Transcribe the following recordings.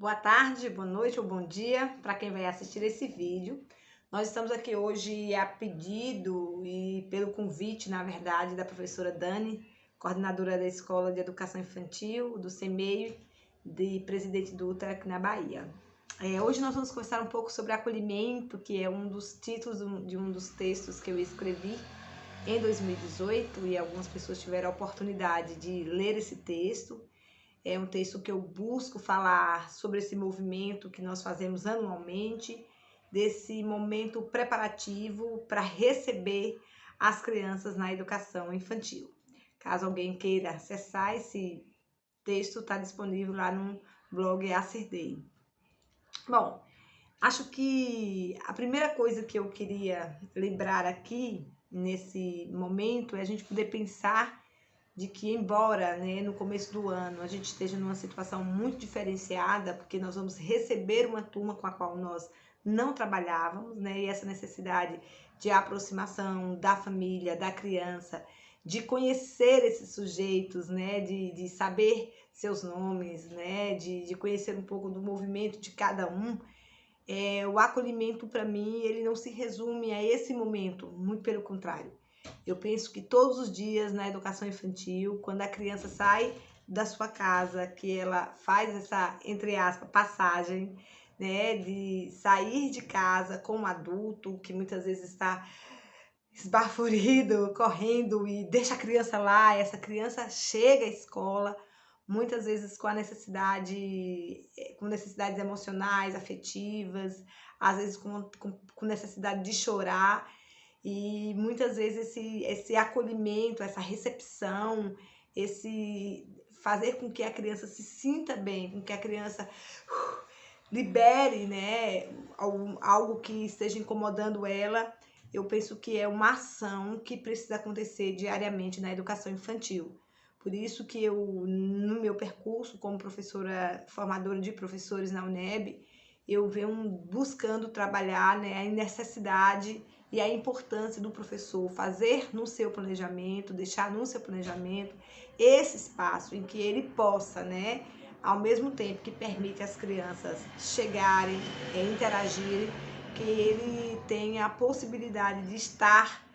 Boa tarde, boa noite ou bom dia para quem vai assistir esse vídeo. Nós estamos aqui hoje a pedido e pelo convite, na verdade, da professora Dani, coordenadora da Escola de Educação Infantil, do CEMEI, de Presidente Dutra, aqui na Bahia. Hoje nós vamos conversar um pouco sobre acolhimento, que é um dos títulos de um dos textos que eu escrevi em 2018 e algumas pessoas tiveram a oportunidade de ler esse texto. É um texto que eu busco falar sobre esse movimento que nós fazemos anualmente, desse momento preparativo para receber as crianças na educação infantil. Caso alguém queira acessar esse texto, está disponível lá no blog Acertei. Bom, acho que a primeira coisa que eu queria lembrar aqui nesse momento é a gente poder pensar de que, embora no começo do ano a gente esteja numa situação muito diferenciada, porque nós vamos receber uma turma com a qual nós não trabalhávamos, e essa necessidade de aproximação da família, da criança, de conhecer esses sujeitos, de saber seus nomes, de conhecer um pouco do movimento de cada um. O acolhimento, para mim, ele não se resume a esse momento, muito pelo contrário. Eu penso que todos os dias na educação infantil, quando a criança sai da sua casa, que ela faz essa, entre aspas, passagem, de sair de casa como adulto, que muitas vezes está esbaforido, correndo e deixa a criança lá, essa criança chega à escola, muitas vezes com com necessidades emocionais, afetivas, às vezes com necessidade de chorar. E muitas vezes esse acolhimento, essa recepção, esse fazer com que a criança se sinta bem, com que a criança libere, algo que esteja incomodando ela, eu penso que é uma ação que precisa acontecer diariamente na educação infantil. Por isso que eu, no meu percurso como professora, formadora de professores na UNEB, eu venho buscando trabalhar a necessidade e a importância do professor fazer no seu planejamento, deixar no seu planejamento esse espaço em que ele possa, ao mesmo tempo que permite as crianças chegarem, interagirem, que ele tenha a possibilidade de estar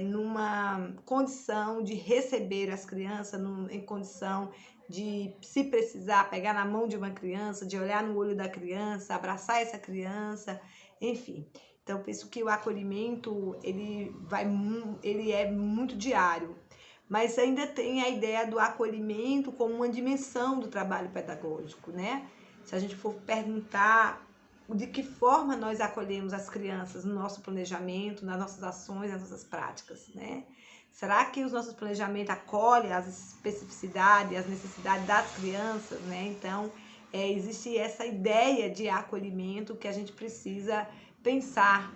numa condição de receber as crianças, em condição de, se precisar, pegar na mão de uma criança, de olhar no olho da criança, abraçar essa criança, enfim. Então, eu penso que o acolhimento, ele é muito diário, mas ainda tem a ideia do acolhimento como uma dimensão do trabalho pedagógico, Se a gente for perguntar de que forma nós acolhemos as crianças no nosso planejamento, nas nossas ações, nas nossas práticas, Será que os nossos planejamentos acolhem as especificidades, as necessidades das crianças, Então, existe essa ideia de acolhimento que a gente precisa pensar,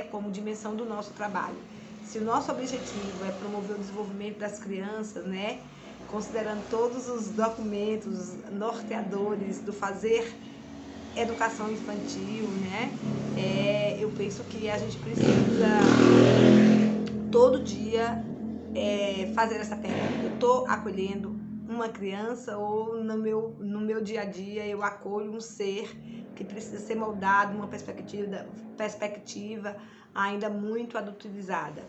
como dimensão do nosso trabalho. Se o nosso objetivo é promover o desenvolvimento das crianças, considerando todos os documentos norteadores do fazer educação infantil, eu penso que a gente precisa todo dia fazer essa pergunta: eu estou acolhendo uma criança ou no meu dia a dia eu acolho um ser que precisa ser moldado uma perspectiva ainda muito adultizada?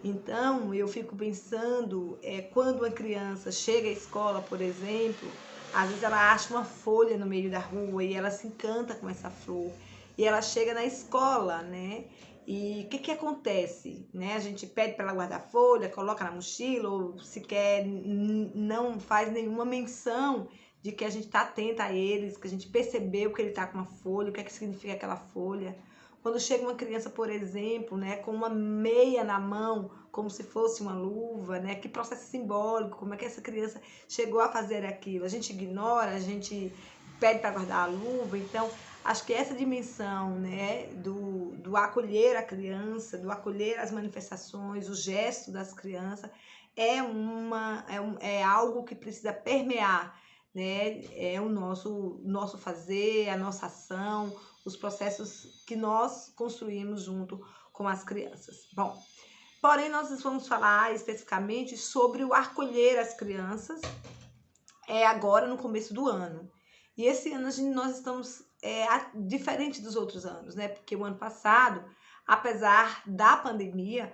Então, eu fico pensando, quando uma criança chega à escola, por exemplo, às vezes ela acha uma folha no meio da rua e ela se encanta com essa flor. E ela chega na escola, E o que acontece? A gente pede para ela guardar a folha, coloca na mochila, ou sequer não faz nenhuma menção de que a gente está atenta a eles, que a gente percebeu que ele está com uma folha, o que significa aquela folha. Quando chega uma criança, por exemplo, com uma meia na mão, como se fosse uma luva, que processo simbólico, como é que essa criança chegou a fazer aquilo? A gente ignora, a gente pede para guardar a luva. Então, acho que essa dimensão, do acolher a criança, do acolher as manifestações, o gesto das crianças, é algo que precisa permear, é o nosso fazer, a nossa ação, os processos que nós construímos junto com as crianças. Bom, porém, nós vamos falar especificamente sobre o acolher as crianças agora no começo do ano. E esse ano nós estamos diferente dos outros anos, né? Porque o ano passado, apesar da pandemia,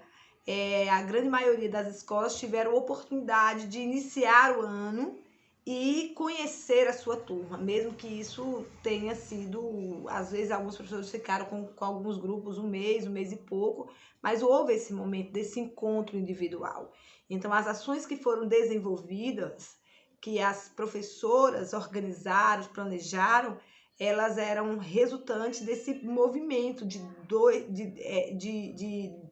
a grande maioria das escolas tiveram oportunidade de iniciar o ano e conhecer a sua turma, mesmo que isso tenha sido, às vezes alguns professores ficaram com alguns grupos um mês e pouco, mas houve esse momento desse encontro individual. Então, as ações que foram desenvolvidas, que as professoras organizaram, planejaram, elas eram resultantes desse movimento de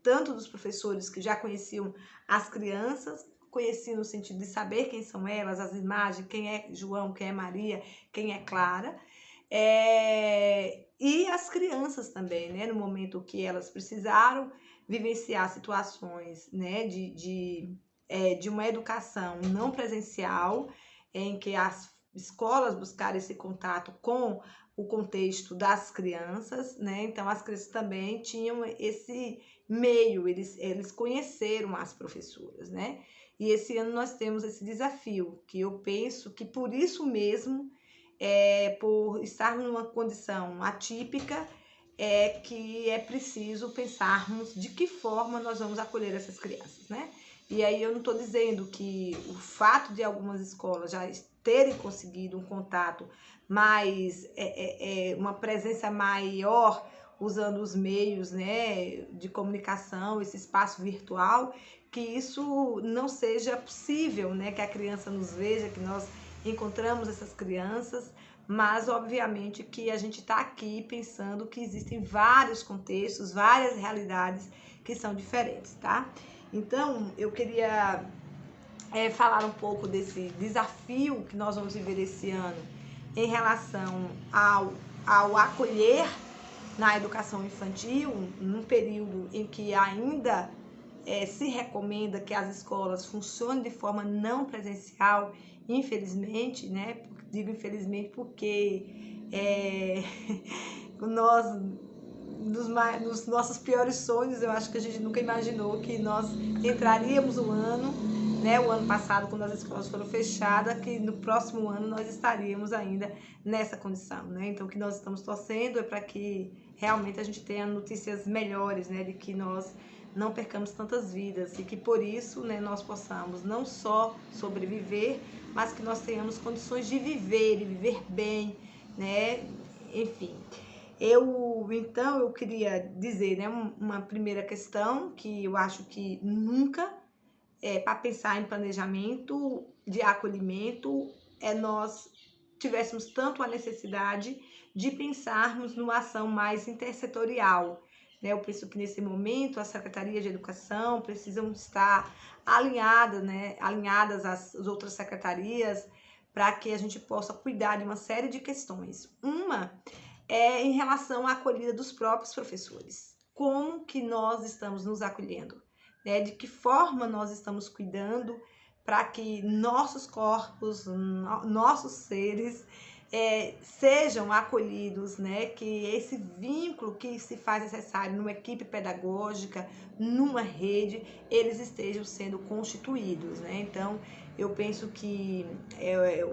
tanto dos professores que já conheciam as crianças, conheciam no sentido de saber quem são elas, as imagens, quem é João, quem é Maria, quem é Clara, e as crianças também, né, no momento que elas precisaram vivenciar situações, né, de uma educação não presencial, em que as escolas buscaram esse contato com o contexto das crianças, né? Então, as crianças também tinham esse meio, eles conheceram as professoras, né? E esse ano nós temos esse desafio, que eu penso que por isso mesmo, por estarmos numa condição atípica, que é preciso pensarmos de que forma nós vamos acolher essas crianças, né? E aí eu não estou dizendo que o fato de algumas escolas já terem conseguido um contato mais, uma presença maior usando os meios, né, de comunicação, esse espaço virtual, que isso não seja possível, né, que a criança nos veja, que nós encontramos essas crianças, mas obviamente que a gente está aqui pensando que existem vários contextos, várias realidades que são diferentes, tá? Então, eu queria falar um pouco desse desafio que nós vamos viver esse ano em relação ao acolher na educação infantil, num período em que ainda se recomenda que as escolas funcionem de forma não presencial, infelizmente, né? Digo infelizmente porque nós, nos nossos piores sonhos, eu acho que a gente nunca imaginou que nós entraríamos o ano, né, o ano passado, quando as escolas foram fechadas, que no próximo ano nós estaríamos ainda nessa condição, né? Então, o que nós estamos torcendo é para que realmente a gente tenha notícias melhores, né, de que nós não percamos tantas vidas e que por isso, né, nós possamos não só sobreviver, mas que nós tenhamos condições de viver e viver bem, né? Enfim. Então, eu queria dizer, né, uma primeira questão que eu acho que nunca, para pensar em planejamento de acolhimento, nós tivéssemos tanto a necessidade de pensarmos numa ação mais intersetorial, né? Eu penso que nesse momento as secretarias de educação precisam estar alinhadas, né, alinhadas às outras secretarias, para que a gente possa cuidar de uma série de questões. Uma em relação à acolhida dos próprios professores. Como que nós estamos nos acolhendo? Né? De que forma nós estamos cuidando para que nossos corpos, nossos seres sejam acolhidos, né? Que esse vínculo que se faz necessário numa equipe pedagógica, numa rede, eles estejam sendo constituídos, né? Então, eu penso que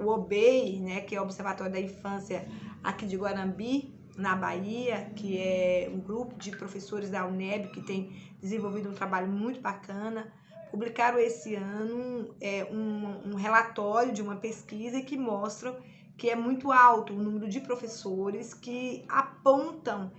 o OBEI, né, que é o Observatório da Infância aqui de Guarambi, na Bahia, que é um grupo de professores da UNEB que tem desenvolvido um trabalho muito bacana, publicaram esse ano um relatório de uma pesquisa que mostra que é muito alto o número de professores que apontam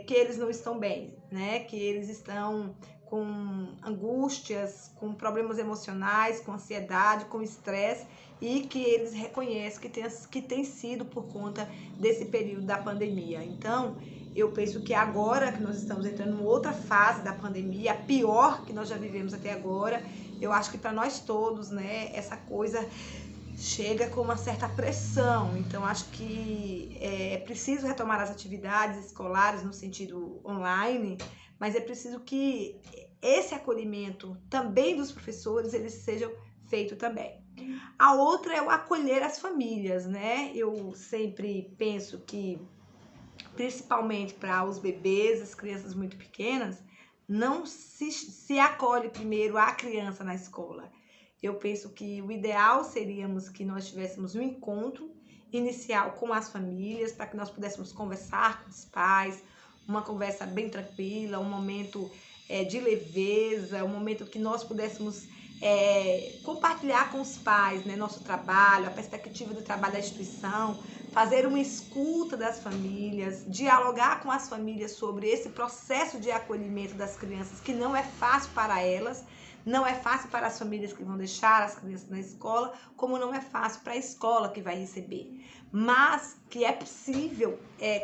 que eles não estão bem, né? Que eles estão com angústias, com problemas emocionais, com ansiedade, com estresse, e que eles reconhecem que tem sido por conta desse período da pandemia. Então, eu penso que agora que nós estamos entrando em outra fase da pandemia, a pior que nós já vivemos até agora, eu acho que para nós todos, né, essa coisa chega com uma certa pressão. Então, acho que é preciso retomar as atividades escolares no sentido online, mas é preciso que esse acolhimento também dos professores, eles sejam feito também. A outra é o acolher as famílias, né? Eu sempre penso que, principalmente para os bebês, as crianças muito pequenas, não se acolhe primeiro a criança na escola. Eu penso que o ideal seríamos que nós tivéssemos um encontro inicial com as famílias, para que nós pudéssemos conversar com os pais, uma conversa bem tranquila, um momento de leveza, um momento que nós pudéssemos compartilhar com os pais, né, nosso trabalho, a perspectiva do trabalho da instituição, fazer uma escuta das famílias, dialogar com as famílias sobre esse processo de acolhimento das crianças, que não é fácil para elas, não é fácil para as famílias que vão deixar as crianças na escola, como não é fácil para a escola que vai receber. Mas que é possível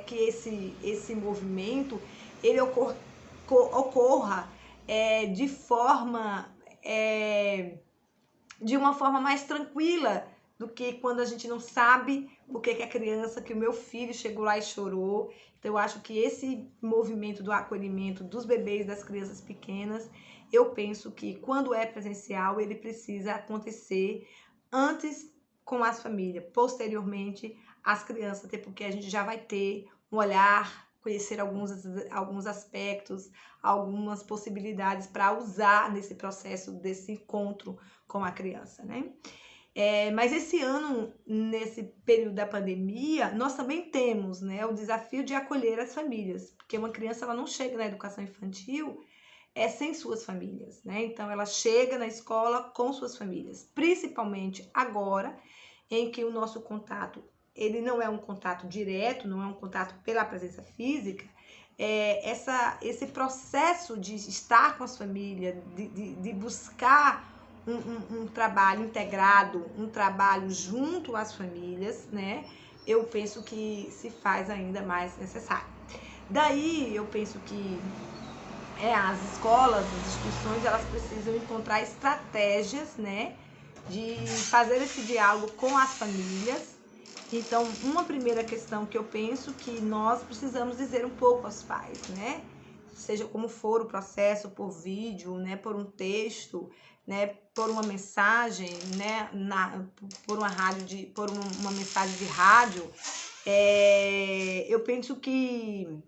que esse movimento ele ocorra de uma forma mais tranquila do que quando a gente não sabe por que a criança, que o meu filho chegou lá e chorou. Então, eu acho que esse movimento do acolhimento dos bebês, das crianças pequenas, eu penso que quando é presencial, ele precisa acontecer antes com as famílias, posteriormente as crianças, até porque a gente já vai ter um olhar, conhecer alguns aspectos, algumas possibilidades para usar nesse processo desse encontro com a criança, né? Mas esse ano, nesse período da pandemia, nós também temos, né, o desafio de acolher as famílias, porque uma criança ela não chega na educação infantil sem suas famílias, né? Então ela chega na escola com suas famílias, principalmente agora em que o nosso contato ele não é um contato direto, não é um contato pela presença física. Esse processo de estar com as famílias, de buscar um trabalho integrado, um trabalho junto às famílias, né? Eu penso que se faz ainda mais necessário. Daí eu penso que as escolas, as instituições, elas precisam encontrar estratégias, né, de fazer esse diálogo com as famílias. Então, uma primeira questão que eu penso que nós precisamos dizer um pouco aos pais, né, seja como for o processo, por vídeo, né, por um texto, né, por uma mensagem, né, por uma mensagem de rádio. Eu penso que